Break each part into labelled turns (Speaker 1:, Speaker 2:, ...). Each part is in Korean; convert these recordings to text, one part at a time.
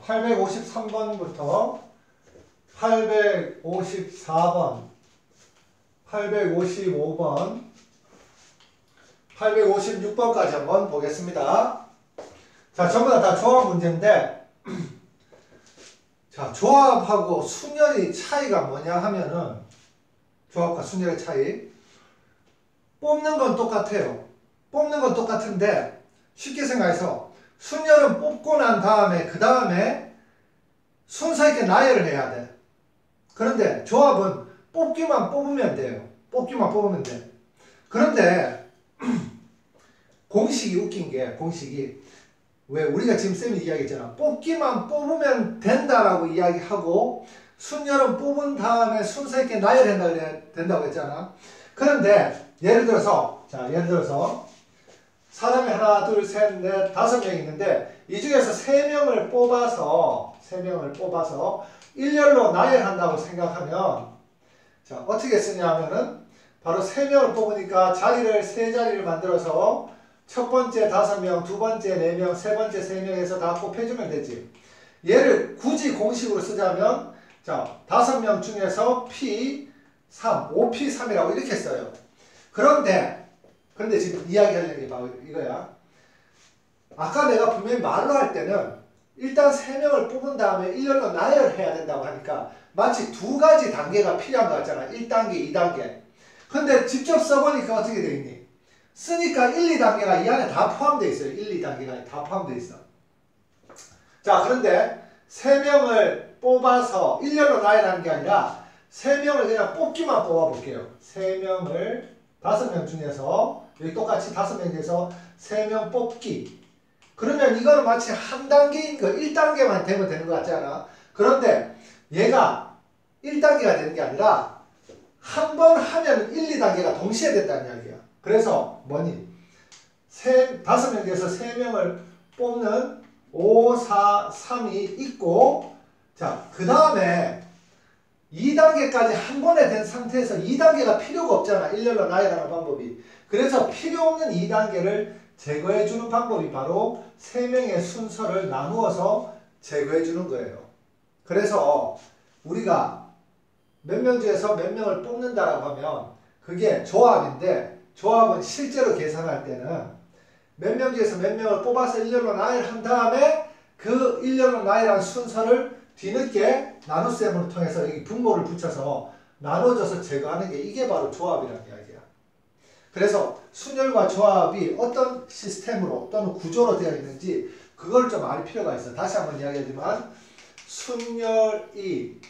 Speaker 1: 853번부터 854번, 855번, 856번까지 한번 보겠습니다. 자, 전부 다 조합 문제인데, 자, 조합하고 순열의 차이가 뭐냐 하면은, 조합과 순열의 차이. 뽑는 건 똑같아요. 뽑는 건 똑같은데, 쉽게 생각해서, 순열은 뽑고 난 다음에, 그 다음에 순서 있게 나열을 해야 돼. 그런데 조합은 뽑기만 뽑으면 돼요. 뽑기만 뽑으면 돼. 그런데, 공식이 웃긴 게, 공식이, 왜 우리가 지금 쌤이 이야기했잖아. 뽑기만 뽑으면 된다라고 이야기하고 순열은 뽑은 다음에 순서 있게 나열해야 된다고 했잖아. 그런데 예를 들어서 사람이 하나, 둘, 셋, 넷, 5명 있는데 이 중에서 3명을 뽑아서 일렬로 나열한다고 생각하면 자, 어떻게 쓰냐면은 바로 3명을 뽑으니까 자리를 3자리를 만들어서 첫 번째 5명, 두 번째 4명, 세 번째 3명에서 다 곱해주면 되지. 얘를 굳이 공식으로 쓰자면 자, 5명 중에서 P3, 5P3이라고 이렇게 써요. 그런데 지금 이야기하려는 게 바로 이거야. 아까 내가 분명히 말로 할 때는 일단 3명을 뽑은 다음에 일렬로 나열해야 된다고 하니까 마치 2가지 단계가 필요한 거 같잖아. 1단계, 2단계. 근데 직접 써보니까 어떻게 돼 있니? 쓰니까 1, 2단계가 이 안에 다 포함되어 있어요. 1, 2단계가 다 포함되어 있어. 자, 그런데 3명을 뽑아서 일렬로 나열하는 게 아니라 3명을 그냥 뽑기만 뽑아볼게요. 3명을 5명 중에서 여기 똑같이 5명 중에서 3명 뽑기. 그러면 이거는 마치 한 단계인 거 1단계만 되면 되는 것 같지 않아? 그런데 얘가 1단계가 되는 게 아니라 한 번 하면 1, 2단계가 동시에 된다는 이야기야. 그래서 뭐니? 5명 중에서 3명을 뽑는 5, 4, 3이 있고 자, 그 다음에 2단계까지 한 번에 된 상태에서 2단계가 필요가 없잖아. 일렬로 나열하는 방법이. 그래서 필요 없는 2단계를 제거해 주는 방법이 바로 3명의 순서를 나누어서 제거해 주는 거예요. 그래서 우리가 몇 명 중에서 몇 명을 뽑는다라고 하면 그게 조합인데 조합은 실제로 계산할 때는 몇 명 중에서 몇 명을 뽑아서 일렬로 나열한 다음에 그 일렬로 나열한 순서를 뒤늦게 나눗셈을 통해서 여기 분모를 붙여서 나눠줘서 제거하는 게 이게 바로 조합이라는 이야기야. 그래서 순열과 조합이 어떤 시스템으로 또는 구조로 되어 있는지 그걸 좀 알 필요가 있어. 다시 한번 이야기하지만 순열이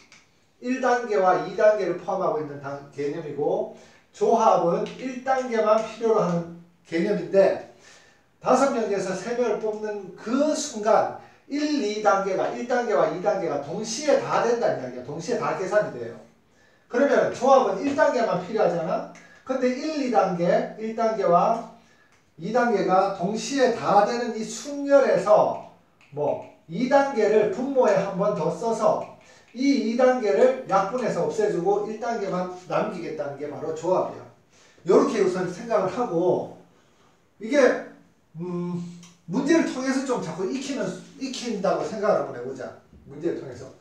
Speaker 1: 1단계와 2단계를 포함하고 있는 개념이고 조합은 1단계만 필요로 하는 개념인데 5명 중에서 3명을 뽑는 그 순간 1, 2단계가 1단계와 2단계가 동시에 다 된다는 이야기야. 동시에 다 계산이 돼요. 그러면 조합은 1단계만 필요하잖아. 근데 1, 2단계, 1단계와 2단계가 동시에 다 되는 이 순열에서 2단계를 분모에 한 번 더 써서 이 2단계를 약분해서 없애주고 1단계만 남기겠다는 게 바로 조합이야. 이렇게 우선 생각을 하고 이게 문제를 통해서 좀 자꾸 익힌다고 생각을 한번 해보자. 문제를 통해서.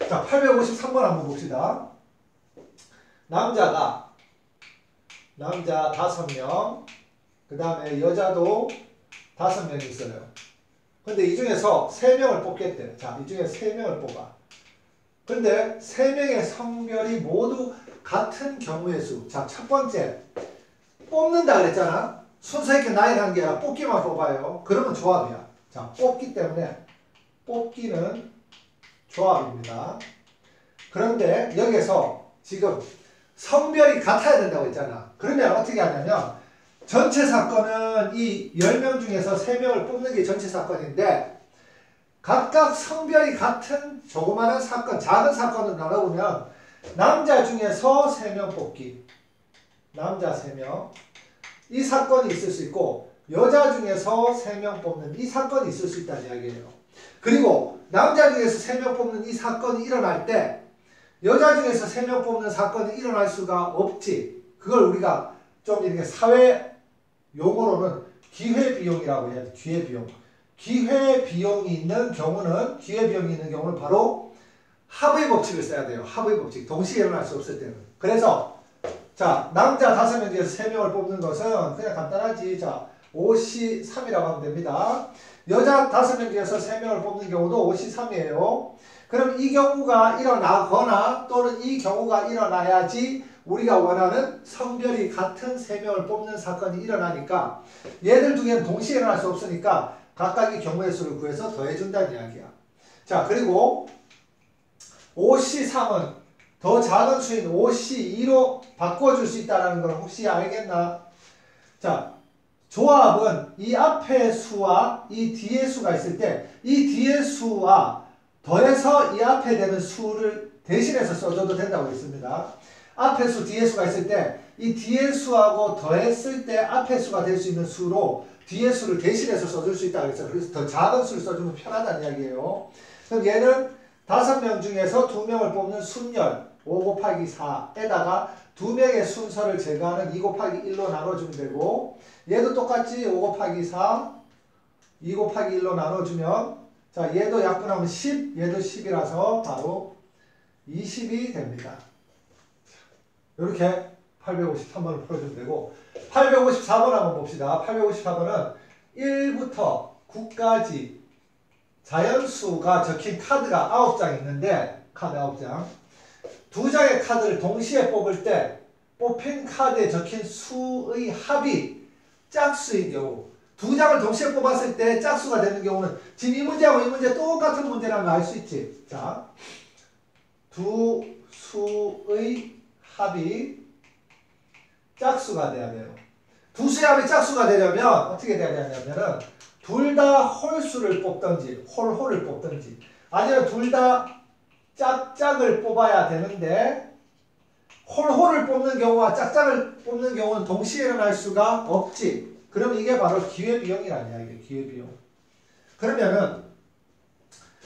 Speaker 1: 자, 853번 한번 봅시다. 남자 5명, 그 다음에 여자도 5명이 있어요. 근데 이 중에서 3명을 뽑겠대. 자, 이 중에 3명을 뽑아. 근데 3명의 성별이 모두 같은 경우의 수. 자, 첫 번째. 뽑는다 그랬잖아. 순서 있게 나열한 게 아니라 뽑기만 뽑아요. 그러면 조합이야. 자, 뽑기 때문에 뽑기는 조합입니다. 그런데 여기서 지금 성별이 같아야 된다고 했잖아. 그러면 어떻게 하냐면 전체 사건은 이 10명 중에서 3명을 뽑는 게 전체 사건인데 각각 성별이 같은 조그마한 사건, 작은 사건을 나눠보면 남자 중에서 3명 뽑기. 남자 3명. 이 사건이 있을 수 있고 여자 중에서 3명 뽑는 이 사건이 있을 수 있다는 이야기예요. 그리고 남자 중에서 3명 뽑는 이 사건이 일어날 때 여자 중에서 3명 뽑는 사건이 일어날 수가 없지. 그걸 우리가 좀 이렇게 사회 용어로는 기회비용이라고 해야 돼. 기회비용. 기회비용이 있는 경우는 바로 합의 법칙을 써야 돼요. 합의 법칙. 동시에 일어날 수 없을 때는. 그래서 자, 남자 5명 중에서 3명을 뽑는 것은 그냥 간단하지. 자, 5C3이라고 하면 됩니다. 여자 5명 중에서 3명을 뽑는 경우도 5C3이에요. 그럼 이 경우가 일어나거나 또는 이 경우가 일어나야지 우리가 원하는 성별이 같은 3명을 뽑는 사건이 일어나니까 얘들 두 개는 동시에 일어날 수 없으니까 각각의 경우의 수를 구해서 더해준다는 이야기야. 자, 그리고 5C3은 더 작은 수인 5C2로 바꿔줄 수 있다는 걸 혹시 알겠나? 자, 조합은 이 앞의 수와 이 뒤의 수가 있을 때 이 뒤의 수와 더해서 이 앞에 되는 수를 대신해서 써줘도 된다고 했습니다. 앞에 수, 뒤의 수가 있을 때 이 뒤의 수하고 더했을 때 앞의 수가 될 수 있는 수로 뒤의 수를 대신해서 써줄 수 있다고 했어요. 그래서 더 작은 수를 써주면 편하다는 이야기예요. 그럼 얘는 5명 중에서 2명을 뽑는 순열 5 곱하기 4에다가 2명의 순서를 제거하는 2 곱하기 1로 나눠주면 되고 얘도 똑같이 5 곱하기 4 2 곱하기 1로 나눠주면 자, 얘도 약분하면 10, 얘도 10이라서 바로 20이 됩니다. 이렇게 853번을 풀어주면 되고 854번 한번 봅시다. 854번은 1부터 9까지 자연수가 적힌 카드가 9장 있는데 카드 9장 2장의 카드를 동시에 뽑을 때 뽑힌 카드에 적힌 수의 합이 짝수인 경우 2장을 동시에 뽑았을 때 짝수가 되는 경우는 지금 이 문제하고 이 문제 똑같은 문제라는 걸 알 수 있지. 자, 두 수의 합이 짝수가 돼야 돼요. 두 수의 합이 짝수가 되려면 어떻게 돼야 되냐면은 둘 다 홀수를 뽑든지 홀홀을 뽑든지 아니면 둘 다 짝짝을 뽑아야 되는데 홀홀을 뽑는 경우와 짝짝을 뽑는 경우는 동시에 일어날 수가 없지. 그럼 이게 바로 기회비용이라는 이야기예요. 기회비용. 그러면은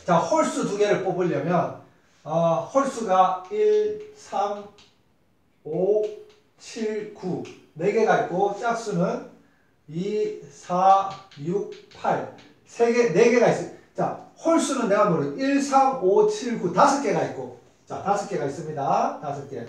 Speaker 1: 자, 홀수 두 개를 뽑으려면 홀수가 1, 3, 5, 7, 9 4개가 있고 짝수는 2, 4, 6, 8 4개가 있어요. 자, 홀수는 내가 모르 1, 3, 5, 7, 9 5개가 있고 자, 5개가 있습니다. 5개.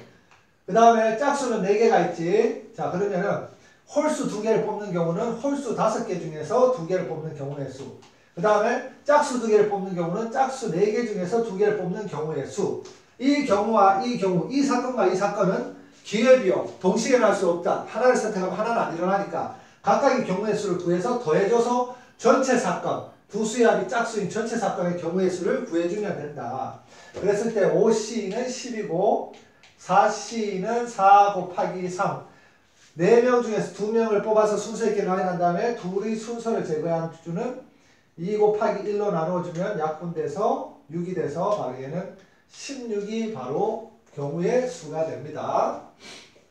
Speaker 1: 그 다음에 짝수는 4개가 있지. 자, 그러면은 홀수 2개를 뽑는 경우는 홀수 5개 중에서 2개를 뽑는 경우의 수. 그 다음에 짝수 2개를 뽑는 경우는 짝수 4개 중에서 2개를 뽑는 경우의 수. 이 경우와 이 경우, 이 사건과 이 사건은 기회비용, 동시에 일어날 수 없다. 하나를 선택하면 하나는 안 일어나니까 각각의 경우의 수를 구해서 더해줘서 전체 사건, 두 수의 합이 짝수인 전체 사건의 경우의 수를 구해주면 된다. 그랬을 때 5C는 10이고 4C는 4 곱하기 3 4명 중에서 2명을 뽑아서 순서 있게 나열한 다음에 둘의 순서를 제거한 주는 2 곱하기 1로 나눠주면 약분돼서 6이 돼서 바로 얘는 16이 바로 경우의 수가 됩니다.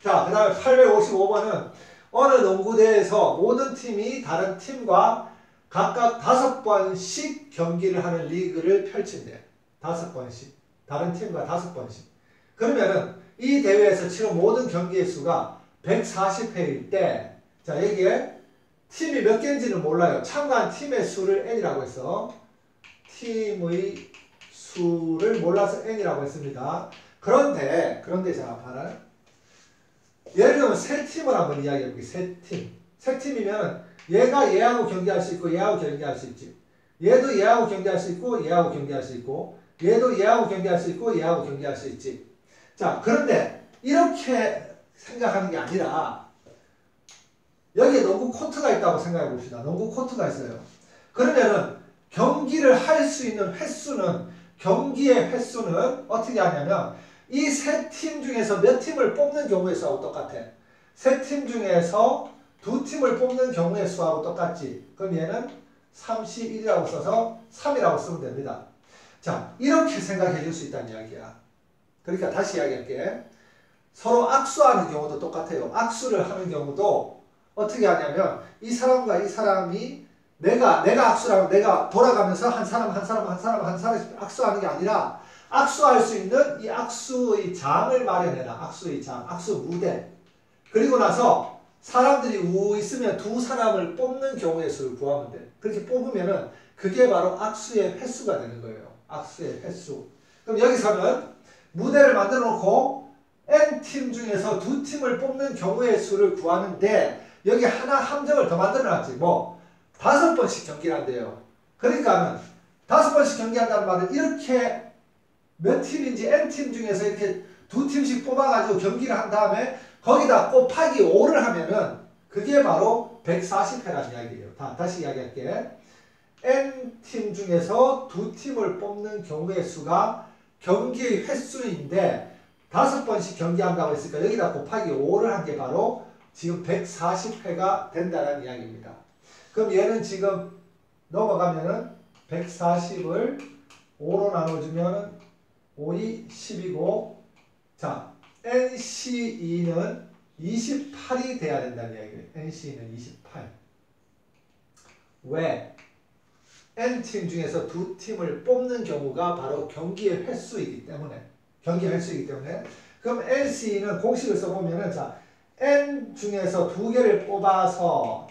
Speaker 1: 자, 그 다음에 855번은 어느 농구대회에서 모든 팀이 다른 팀과 각각 5번씩 경기를 하는 리그를 펼친대. 5번씩. 다른 팀과 5번씩. 그러면은 이 대회에서 치른 모든 경기의 수가 140회일 때, 자, 여기에 팀이 몇 개인지는 몰라요. 참가한 팀의 수를 n이라고 해서 팀의 수를 몰라서 n이라고 했습니다. 그런데 자, 봐라. 예를 들면 세 팀을 한번 이야기해볼게요. 세 팀. 세 팀이면 얘가 얘하고 경기할 수 있고 얘하고 경기할 수 있지. 얘도 얘하고 경기할 수 있고 얘하고 경기할 수 있고 얘도 얘하고 경기할 수 있고 얘하고 경기할 수 있지. 자, 그런데 이렇게 생각하는 게 아니라 여기에 농구 코트가 있다고 생각해 봅시다. 농구 코트가 있어요. 그러면은 경기를 할 수 있는 횟수는 경기의 횟수는 어떻게 하냐면 이 세 팀 중에서 몇 팀을 뽑는 경우의 수하고 똑같아. 세 팀 중에서 두 팀을 뽑는 경우의 수하고 똑같지. 그럼 얘는 31이라고 써서 3이라고 쓰면 됩니다. 자, 이렇게 생각해 줄 수 있다는 이야기야. 그러니까 다시 이야기할게. 서로 악수하는 경우도 똑같아요. 악수를 하는 경우도 어떻게 하냐면 이 사람과 이 사람이 내가 악수를 하고 내가 돌아가면서 한 사람씩 악수하는 게 아니라 악수할 수 있는 이 악수의 장을 마련해라. 악수의 장, 악수 무대. 그리고 나서 사람들이 우 있으면 두 사람을 뽑는 경우의 수를 구하면 돼. 그렇게 뽑으면은 그게 바로 악수의 횟수가 되는 거예요. 악수의 횟수. 그럼 여기서는 무대를 만들어 놓고 N팀 중에서 2팀을 뽑는 경우의 수를 구하는데 여기 하나 함정을 더 만들어 놨지. 뭐 5번씩 경기를 한대요. 그러니까는 5번씩 경기한다는 말은 이렇게 몇 팀인지 N팀 중에서 이렇게 2팀씩 뽑아가지고 경기를 한 다음에 거기다 곱하기 5를 하면은 그게 바로 140회라는 이야기예요. 다시 이야기할게. N팀 중에서 2팀을 뽑는 경우의 수가 경기의 횟수인데 5번씩 경기한다고 했으니까 여기다 곱하기 5를 한 게 바로 지금 140회가 된다는 이야기입니다. 그럼 얘는 지금 넘어가면은 140을 5로 나눠주면은 5이 10이고 자 NC2는 28이 돼야 된다는 이야기예요. NC2는 28. 왜? N팀 중에서 2팀을 뽑는 경우가 바로 경기의 횟수이기 때문에 그럼 NC는 공식을 써보면은 자 N 중에서 2개를 뽑아서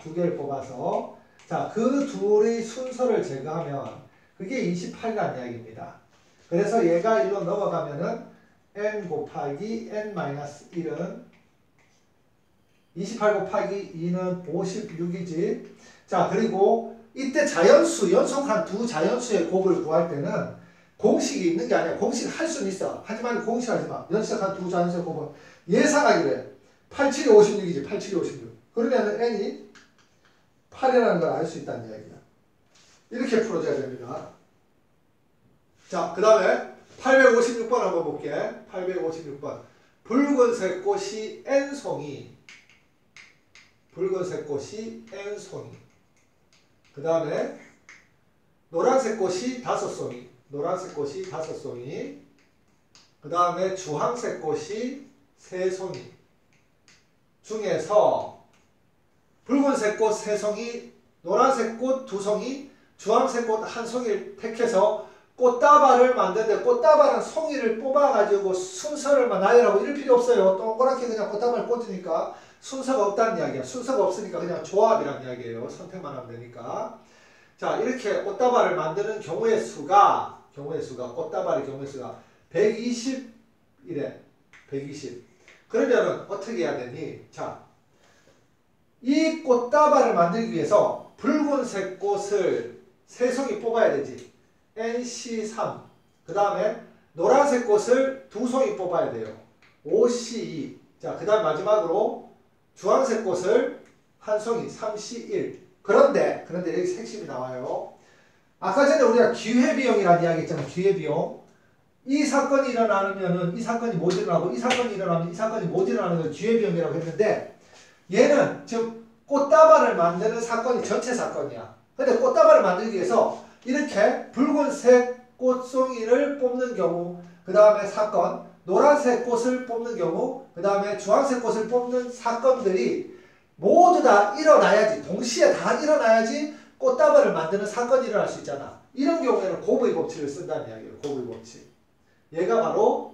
Speaker 1: 자 그 둘의 순서를 제거하면 그게 28이라는 이야기입니다. 그래서 얘가 일로 넘어가면은 N 곱하기 N-1은 28 곱하기 2는 56이지. 자 그리고 이때 자연수, 연속한 두 자연수의 곱을 구할 때는 공식이 있는 게 아니야. 공식 할 수는 있어. 하지만 공식 하지 마. 연속한 두 자연수의 곱은 예상하기로 해. 87이 56이지. 87이 56. 그러면 n이 8이라는 걸 알 수 있다는 이야기야. 이렇게 풀어줘야 됩니다. 자, 그 다음에 856번 한번 볼게. 856번. 붉은색 꽃이 n송이. 그 다음에 노란색 꽃이 5송이. 그 다음에 주황색 꽃이 3송이. 중에서 붉은색 꽃 3송이, 노란색 꽃 2송이, 주황색 꽃 1송이를 택해서 꽃다발을 만드는데 꽃다발은 송이를 뽑아가지고 순서를 나열하고 이럴 필요 없어요. 동그랗게 그냥 꽃다발을 꽂으니까 순서가 없다는 이야기야. 순서가 없으니까 그냥 조합이라는 이야기예요. 선택만 하면 되니까. 자, 이렇게 꽃다발을 만드는 경우의 수가 꽃다발의 경우의 수가 120이래. 120. 그러면은 어떻게 해야 되니? 자, 이 꽃다발을 만들기 위해서 붉은색 꽃을 3송이 뽑아야 되지. NC3. 그 다음에 노란색 꽃을 2송이 뽑아야 돼요. OC2. 자, 그 다음 마지막으로 주황색 꽃을 1송이 3C1. 그런데 여기 핵심이 나와요. 아까 전에 우리가 기회비용이라는 이야기 했잖아요. 기회비용. 이 사건이 일어나면은 이 사건이 못 일어나고 이 사건이 일어나면 이 사건이 못 일어나는 걸 기회비용이라고 했는데 얘는 지금 꽃다발을 만드는 사건이 전체 사건이야. 근데 꽃다발을 만들기 위해서 이렇게 붉은색 꽃송이를 뽑는 경우, 그 다음에 사건, 노란색 꽃을 뽑는 경우, 그 다음에 주황색 꽃을 뽑는 사건들이 모두 다 일어나야지, 동시에 다 일어나야지 꽃다발을 만드는 사건이 일어날 수 있잖아. 이런 경우에는 곱의 법칙을 쓴다는 이야기예요. 곱의 법칙. 얘가 바로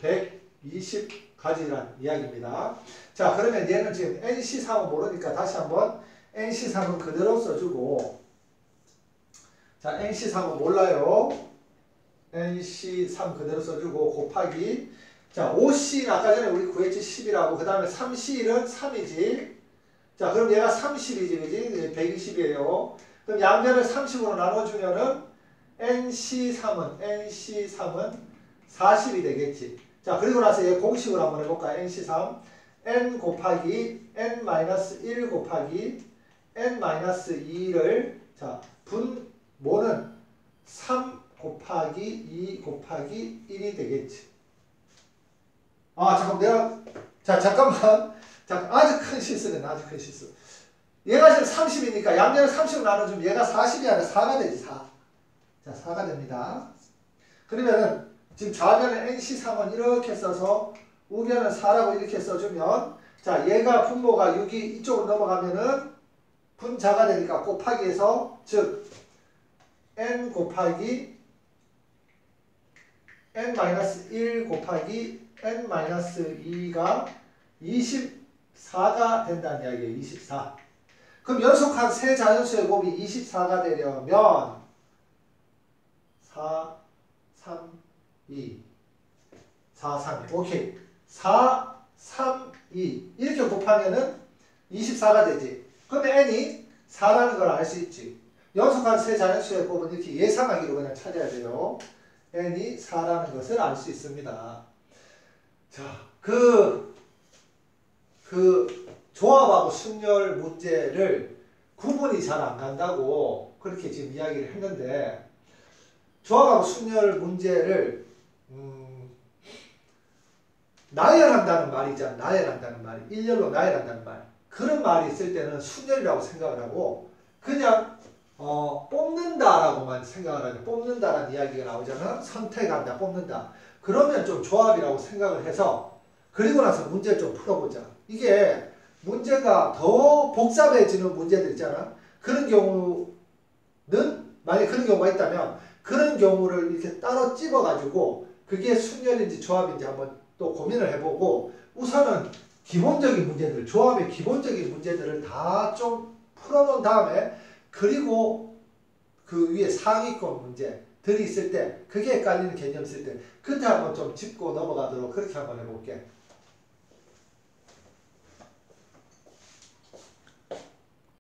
Speaker 1: 120가지란 이야기입니다. 자, 그러면 얘는 지금 NC3은 모르니까 다시 한번 NC3은 그대로 써주고, 자, NC3은 몰라요. NC3 그대로 써주고 곱하기, 자, OC는 아까 전에 우리 구했지 10이라고. 그 다음에 3C1은 3이지. 자, 그럼 얘가 30이지, 그지? 120이에요. 그럼 양변을 30으로 나눠주면은 NC3은 40이 되겠지. 자, 그리고 나서 얘 공식으로 한번 해볼까? NC3. N 곱하기 N-1 곱하기 N-2를, 자, 분모는 3 곱하기 2 곱하기 1이 되겠지. 아, 잠깐만. 아주 큰 실수네, 아주 큰 실수. 얘가 지금 30이니까 양변을 30으로 나눠주면 얘가 40이 아니라 4가 되지, 4. 자, 4가 됩니다. 그러면은 지금 좌변은 NC3은 이렇게 써서 우변은 4라고 이렇게 써주면, 자, 얘가 분모가 6이 이쪽으로 넘어가면은 분자가 되니까 곱하기해서, 즉 N 곱하기 N-1 곱하기 N-2가 24가 된다는 이야기예요. 24. 그럼 연속한 세 자연수의 곱이 24가 되려면 2, 4, 3, 2. 오케이. 4, 3, 2. 이렇게 곱하면은 24가 되지. 그러면 n이 4라는 걸 알 수 있지. 연속한 세 자연수의 법은 이렇게 예상하기로 그냥 찾아야 돼요. n이 4라는 것을 알 수 있습니다. 자, 조합하고 순열 문제를 구분이 잘 안 간다고 그렇게 지금 이야기를 했는데, 조합하고 순열 문제를 나열한다는 말이 있잖아. 나열한다는 말이. 일렬로 나열한다는 말. 그런 말이 있을 때는 순열이라고 생각을 하고 그냥 뽑는다라고만 생각을 하죠. 뽑는다라는 이야기가 나오잖아. 선택한다, 뽑는다. 그러면 좀 조합이라고 생각을 해서 그리고 나서 문제를 좀 풀어보자. 이게 문제가 더 복잡해지는 문제들 있잖아. 그런 경우는 만약에 그런 경우가 있다면 그런 경우를 이렇게 따로 찝어가지고 그게 순열인지 조합인지 한번 또 고민을 해보고 우선은 기본적인 문제들, 조합의 기본적인 문제들을 다 좀 풀어놓은 다음에 그리고 그 위에 상위권 문제들이 있을 때 그게 헷갈리는 개념이 있을 때 그때 한번 좀 짚고 넘어가도록 그렇게 한번 해볼게.